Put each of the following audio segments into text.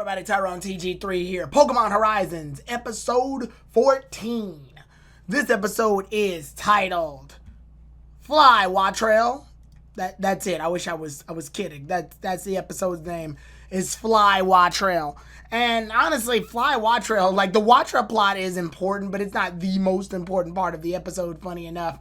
everybody, Tyrone TG3 here. Pokemon Horizons, episode 14. This episode is titled Fly Wattrel. That's it. I wish I was kidding. That's the episode's name. Is Fly Wattrel. And honestly, Fly Wattrel, like the Wattrel plot is important, but it's not the most important part of the episode, funny enough.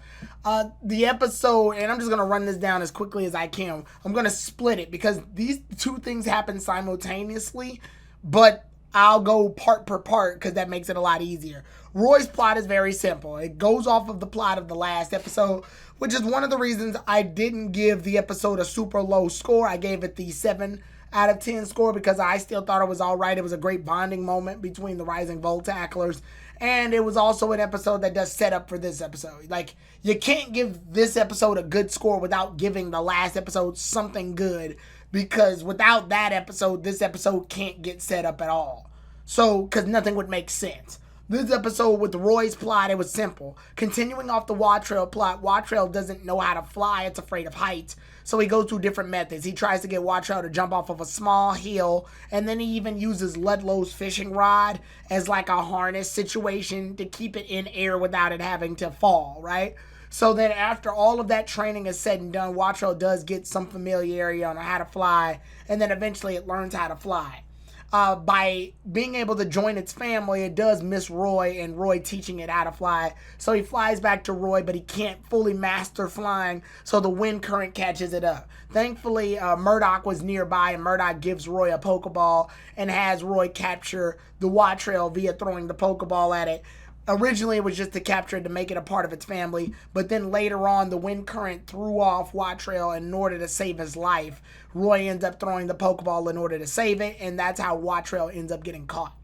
The episode, and I'm just going to run this down as quickly as I can. I'm going to split it because these two things happen simultaneously, but I'll go part per part because that makes it a lot easier. Roy's plot is very simple. It goes off of the plot of the last episode, which is one of the reasons I didn't give the episode a super low score. I gave it the 7 out of 10 score because I still thought it was all right. It was a great bonding moment between the Rising Volt tacklers. And it was also an episode that does set up for this episode. Like, you can't give this episode a good score without giving the last episode something good, because without that episode, this episode can't get set up at all. So, because nothing would make sense. This episode with Roy's plot, it was simple. Continuing off the Wattrel plot, Wattrel doesn't know how to fly. It's afraid of heights. So he goes through different methods. He tries to get Wattrel to jump off of a small hill, and then he even uses Ludlow's fishing rod as like a harness situation to keep it in air without it having to fall, right? So then after all of that training is said and done, Wattrel does get some familiarity on how to fly, and then eventually it learns how to fly. By being able to join its family, it does miss Roy and Roy teaching it how to fly. So he flies back to Roy, but he can't fully master flying, so the wind current catches it up. Thankfully, Murdoch was nearby, and Murdoch gives Roy a Pokeball and has Roy capture the Wattrel via throwing the Pokeball at it. Originally, it was just to capture it to make it a part of its family, but then later on, the wind current threw off Wattrel in order to save his life. Roy ends up throwing the Pokeball in order to save it, and that's how Wattrel ends up getting caught.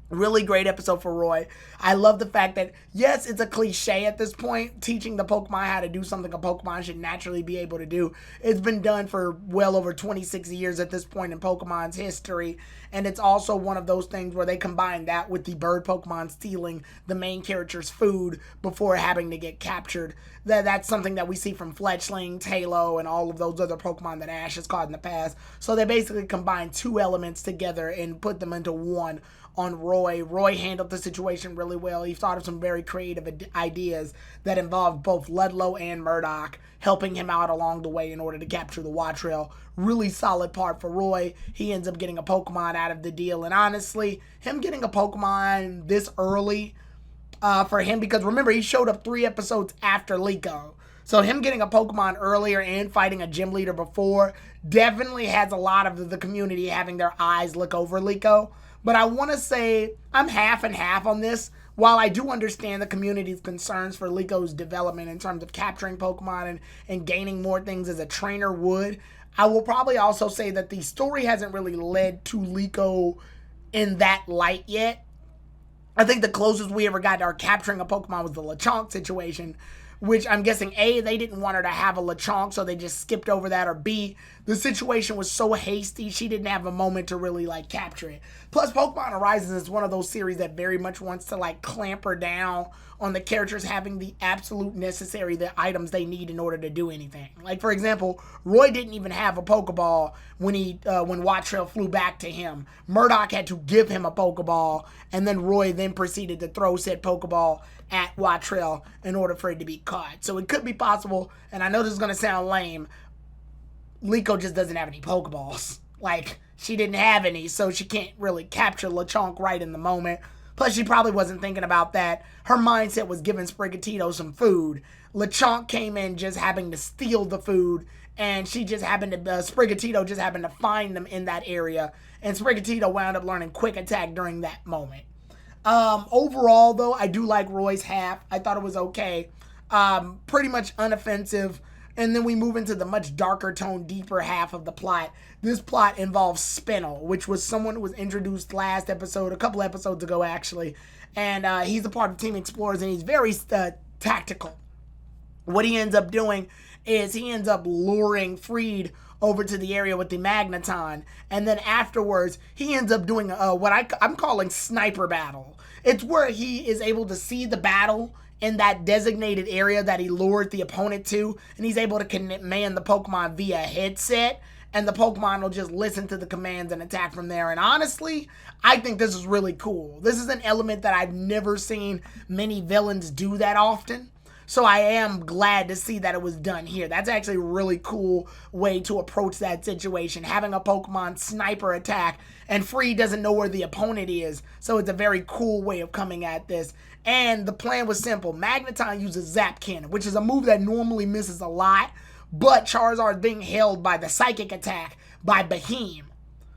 Really great episode for Roy. I love the fact that, yes, it's a cliche at this point, teaching the Pokemon how to do something a Pokemon should naturally be able to do. It's been done for well over 26 years at this point in Pokemon's history, and it's also one of those things where they combine that with the bird Pokemon stealing the main character's food before having to get captured. That's something that we see from Fletchling, Tailo, and all of those other Pokemon that Ash has caught in the past. So they basically combine two elements together and put them into one on Roy. Roy handled the situation really well. He thought of some very creative ideas that involved both Ludlow and Murdoch, helping him out along the way in order to capture the Wattrel. Really solid part for Roy. He ends up getting a Pokemon out of the deal. And honestly, him getting a Pokemon this early for him, because remember, he showed up 3 episodes after Liko. So him getting a Pokemon earlier and fighting a gym leader before definitely has a lot of the community having their eyes look over Liko. But I want to say I'm half and half on this. While I do understand the community's concerns for Liko's development in terms of capturing Pokemon and gaining more things as a trainer would, I will probably also say that the story hasn't really led to Liko in that light yet. I think the closest we ever got to our capturing a Pokemon was the Lechonk situation, which I'm guessing A, they didn't want her to have a Lechonk, so they just skipped over that, or B, the situation was so hasty, she didn't have a moment to really, capture it. Plus, Pokemon Horizons is one of those series that very much wants to, clamp her down on the characters having the absolute necessary the items they need in order to do anything. Like, for example, Roy didn't even have a Pokeball when Wattrel flew back to him. Murdoch had to give him a Pokeball, and then Roy then proceeded to throw said Pokeball at Wattrel in order for it to be caught. So it could be possible, and I know this is going to sound lame, Liko just doesn't have any Pokeballs. She didn't have any, so she can't really capture Lechonk right in the moment. Plus, she probably wasn't thinking about that. Her mindset was giving Sprigatito some food. Lechonk came in just having to steal the food, and Sprigatito just happened to find them in that area, and Sprigatito wound up learning Quick Attack during that moment. Overall, though, I do like Roy's half. I thought it was okay. Pretty much unoffensive. And then we move into the much darker tone, deeper half of the plot. This plot involves Spinel, which was someone who was introduced last episode, a couple episodes ago, actually. And he's a part of Team Explorers, and he's very tactical. What he ends up doing is he ends up luring Freed over to the area with the Magneton, and then afterwards he ends up doing what I'm calling sniper battle. It's where he is able to see the battle in that designated area that he lured the opponent to, and he's able to command the Pokemon via headset and the Pokemon will just listen to the commands and attack from there. And honestly, I think this is really cool. This is an element that I've never seen many villains do that often. So I am glad to see that it was done here. That's actually a really cool way to approach that situation. Having a Pokemon sniper attack and Free doesn't know where the opponent is. So it's a very cool way of coming at this. And the plan was simple. Magneton uses Zap Cannon, which is a move that normally misses a lot. But Charizard is being held by the Psychic attack by Beheem.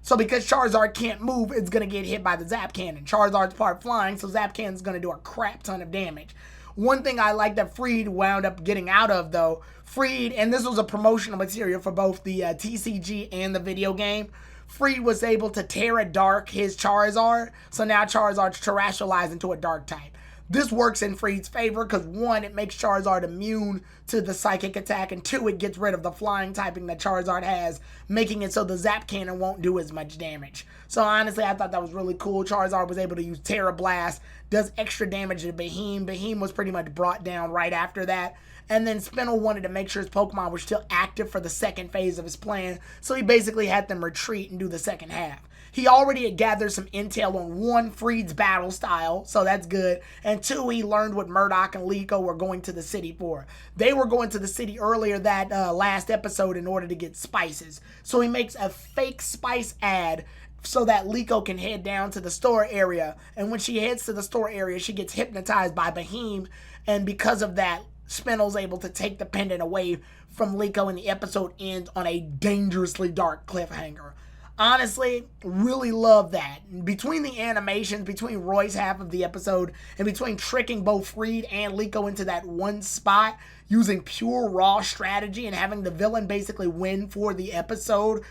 So because Charizard can't move, it's going to get hit by the Zap Cannon. Charizard's part flying, so Zap Cannon's going to do a crap ton of damage. One thing I like that Freed wound up getting out of, though, Freed, and this was a promotional material for both the TCG and the video game, Freed was able to Terra Dark his Charizard, so now Charizard's terrestrialized into a Dark type. This works in Freed's favor because, one, it makes Charizard immune to the Psychic attack, and two, it gets rid of the flying typing that Charizard has, making it so the Zap Cannon won't do as much damage. So honestly, I thought that was really cool. Charizard was able to use Terra Blast, does extra damage to Beheem. Beheem was pretty much brought down right after that. And then Spinel wanted to make sure his Pokemon were still active for the second phase of his plan, so he basically had them retreat and do the second half. He already had gathered some intel on, one, Freed's battle style, so that's good, and two, he learned what Murdoch and Liko were going to the city for. They were going to the city earlier that last episode in order to get spices, so he makes a fake spice ad so that Liko can head down to the store area, and when she heads to the store area, she gets hypnotized by Beheem, and because of that, Spinel's able to take the pendant away from Liko, and the episode ends on a dangerously dark cliffhanger. Honestly, really love that. Between the animations, between Roy's half of the episode, and between tricking both Freed and Liko into that one spot, using pure raw strategy and having the villain basically win for the episode,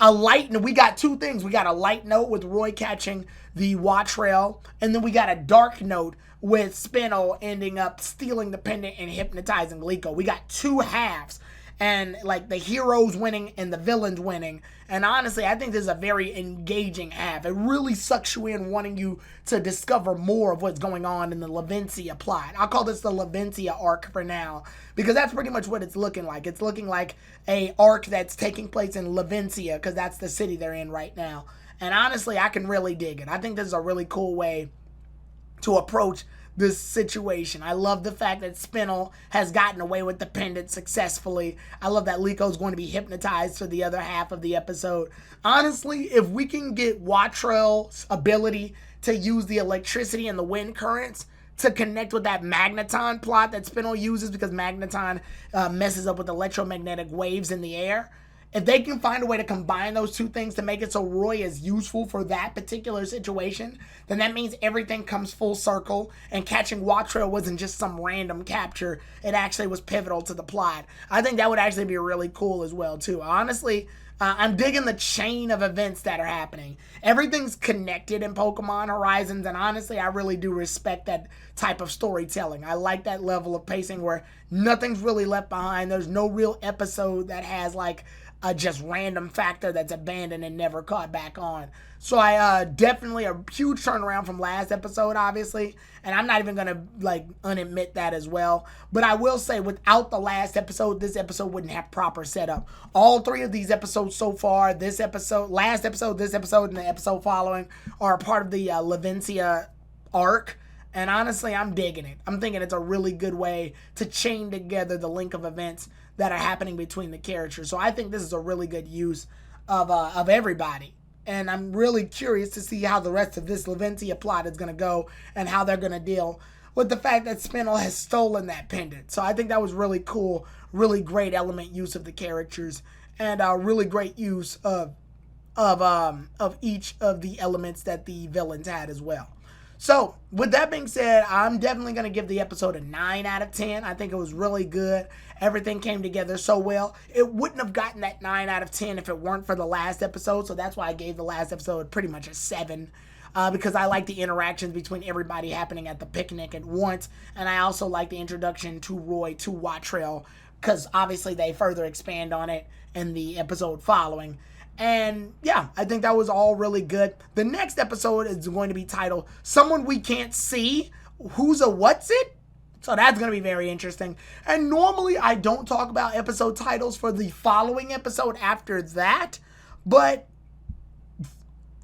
we got two things. We got a light note with Roy catching the Wattrel, and then we got a dark note with Spinel ending up stealing the pendant and hypnotizing Liko. We got two halves, and like the heroes winning and the villains winning. And honestly, I think this is a very engaging half. It really sucks you in, wanting you to discover more of what's going on in the Lavencia plot. I'll call this the Lavencia arc for now, because that's pretty much what it's looking like. It's looking like a arc that's taking place in Lavencia, because that's the city they're in right now. And honestly, I can really dig it. I think this is a really cool way to approach this situation. I love the fact that Spinel has gotten away with the pendant successfully. I love that Liko is going to be hypnotized for the other half of the episode. Honestly, if we can get Wattrel's ability to use the electricity and the wind currents to connect with that Magneton plot that Spinel uses, because Magneton messes up with electromagnetic waves in the air, if they can find a way to combine those two things to make it so Roy is useful for that particular situation, then that means everything comes full circle, and catching Wattrel wasn't just some random capture. It actually was pivotal to the plot. I think that would actually be really cool as well, too. Honestly, I'm digging the chain of events that are happening. Everything's connected in Pokemon Horizons, and honestly, I really do respect that type of storytelling. I like that level of pacing where nothing's really left behind. There's no real episode that has like a just random factor that's abandoned and never caught back on. So I definitely a huge turnaround from last episode, obviously, and I'm not even gonna like unadmit that as well. But I will say, without the last episode, this episode wouldn't have proper setup. All three of these episodes so far, this episode, last episode, this episode, and the episode following, are a part of the Lavencia arc. And honestly, I'm digging it. I'm thinking it's a really good way to chain together the link of events that are happening between the characters. So I think this is a really good use of everybody. And I'm really curious to see how the rest of this Lavencia plot is going to go, and how they're going to deal with the fact that Spinel has stolen that pendant. So I think that was really cool, really great element use of the characters, and a really great use of each of the elements that the villains had as well. So, with that being said, I'm definitely going to give the episode a 9 out of 10. I think it was really good. Everything came together so well. It wouldn't have gotten that 9 out of 10 if it weren't for the last episode, so that's why I gave the last episode pretty much a 7. Because I like the interactions between everybody happening at the picnic at once, and I also like the introduction to Roy to Wattrel, because obviously they further expand on it in the episode following. And yeah, I think that was all really good. The next episode is going to be titled Someone We Can't See. Who's a What's It? So that's going to be very interesting. And normally I don't talk about episode titles for the following episode after that. But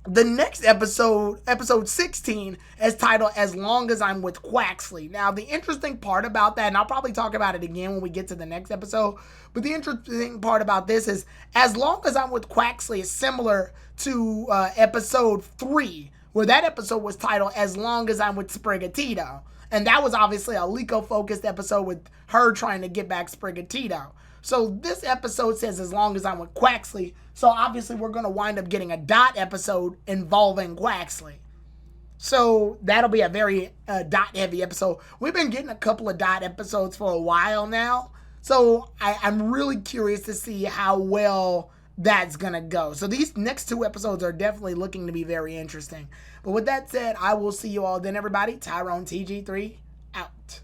the next episode, episode 16, is titled As Long As I'm With Quaxley. Now, the interesting part about that, and I'll probably talk about it again when we get to the next episode, but the interesting part about this is As Long As I'm With Quaxley is similar to episode 3, where that episode was titled As Long As I'm With Sprigatito. And that was obviously a Liko-focused episode with her trying to get back Sprigatito. So this episode says As Long As I'm With Quaxley. So obviously we're going to wind up getting a Dot episode involving Quaxley. So that'll be a very Dot-heavy episode. We've been getting a couple of Dot episodes for a while now. So I'm really curious to see how well that's going to go. So these next 2 episodes are definitely looking to be very interesting. But with that said, I will see you all then, everybody. Tyrone TG3 out.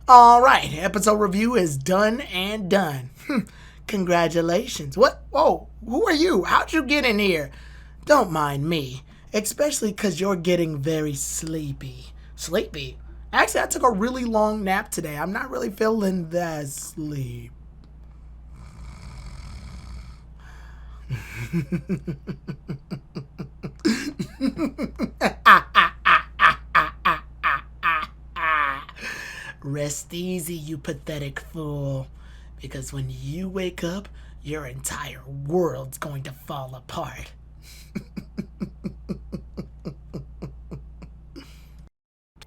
All right, episode review is done and done. Congratulations. What? Whoa, who are you? How'd you get in here? Don't mind me, especially because you're getting very sleepy. Sleepy? Actually, I took a really long nap today. I'm not really feeling that sleep. Rest easy, you pathetic fool. Because when you wake up, your entire world's going to fall apart.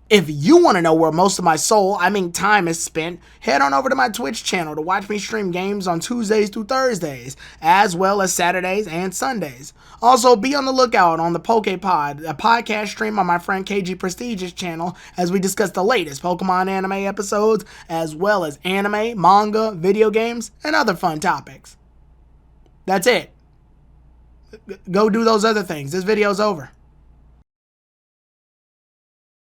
If you want to know where most of my time is spent, head on over to my Twitch channel to watch me stream games on Tuesdays through Thursdays, as well as Saturdays and Sundays. Also, be on the lookout on the PokePod, a podcast stream on my friend KG Prestige's channel, as we discuss the latest Pokemon anime episodes, as well as anime, manga, video games, and other fun topics. That's it. Go do those other things. This video's over.